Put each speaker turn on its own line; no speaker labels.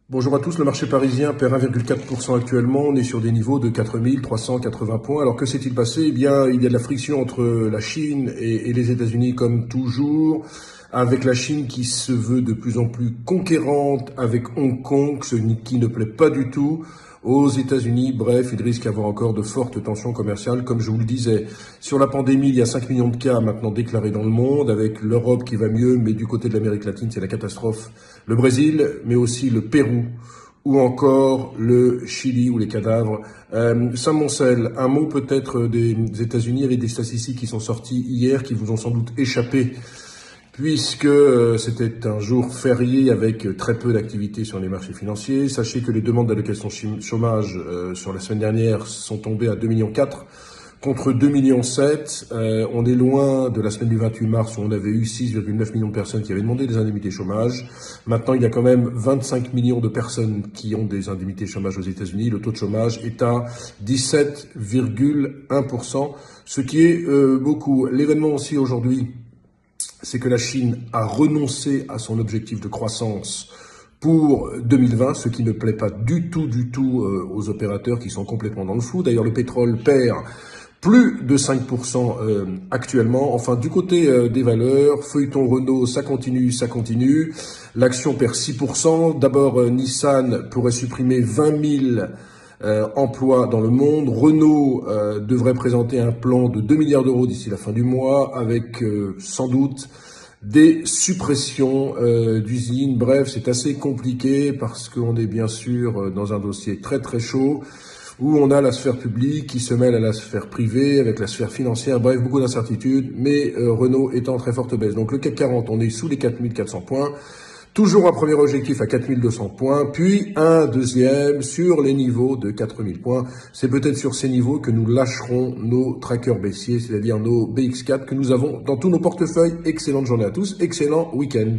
Bonjour à tous, le marché parisien perd 1,4% actuellement, on est sur des niveaux de 4380 points. Alors que s'est-il passé? Eh bien, il y a de la friction entre la Chine et les États-Unis comme toujours, avec la Chine qui se veut de plus en plus conquérante avec Hong Kong, ce qui ne plaît pas du tout aux États-Unis. Bref, il risque d'y avoir encore de fortes tensions commerciales. Comme je vous le disais, sur la pandémie, il y a 5 millions de cas maintenant déclarés dans le monde, avec l'Europe qui va mieux, mais du côté de l'Amérique latine, c'est la catastrophe. Le Brésil, mais aussi le Pérou, ou encore le Chili ou les cadavres. Sam Moncel, un mot peut-être des États-Unis avec des statistiques qui sont sorties hier, qui vous ont sans doute échappé, puisque c'était un jour férié avec très peu d'activité sur les marchés financiers. Sachez que les demandes d'allocation chômage sur la semaine dernière sont tombées à 2,4 millions contre 2,7 millions. On est loin de la semaine du 28 mars où on avait eu 6,9 millions de personnes qui avaient demandé des indemnités chômage. Maintenant, il y a quand même 25 millions de personnes qui ont des indemnités chômage aux États-Unis. Le taux de chômage est à 17,1%, ce qui est beaucoup. L'événement aussi aujourd'hui, c'est que la Chine a renoncé à son objectif de croissance pour 2020, ce qui ne plaît pas du tout aux opérateurs qui sont complètement dans le flou. D'ailleurs, le pétrole perd plus de 5% actuellement. Enfin, du côté des valeurs, feuilleton Renault, ça continue. L'action perd 6%. D'abord, Nissan pourrait supprimer 20 000 emplois dans le monde. Renault devrait présenter un plan de 2 milliards d'euros d'ici la fin du mois, avec sans doute des suppressions d'usines. Bref, c'est assez compliqué parce qu'on est bien sûr dans un dossier très chaud où on a la sphère publique qui se mêle à la sphère privée, avec la sphère financière, bref, beaucoup d'incertitudes, mais Renault est en très forte baisse. Donc le CAC 40, on est sous les 4400 points, toujours un premier objectif à 4200 points, puis un deuxième sur les niveaux de 4000 points. C'est peut-être sur ces niveaux que nous lâcherons nos trackers baissiers, c'est-à-dire nos BX4 que nous avons dans tous nos portefeuilles. Excellente journée à tous, excellent week-end.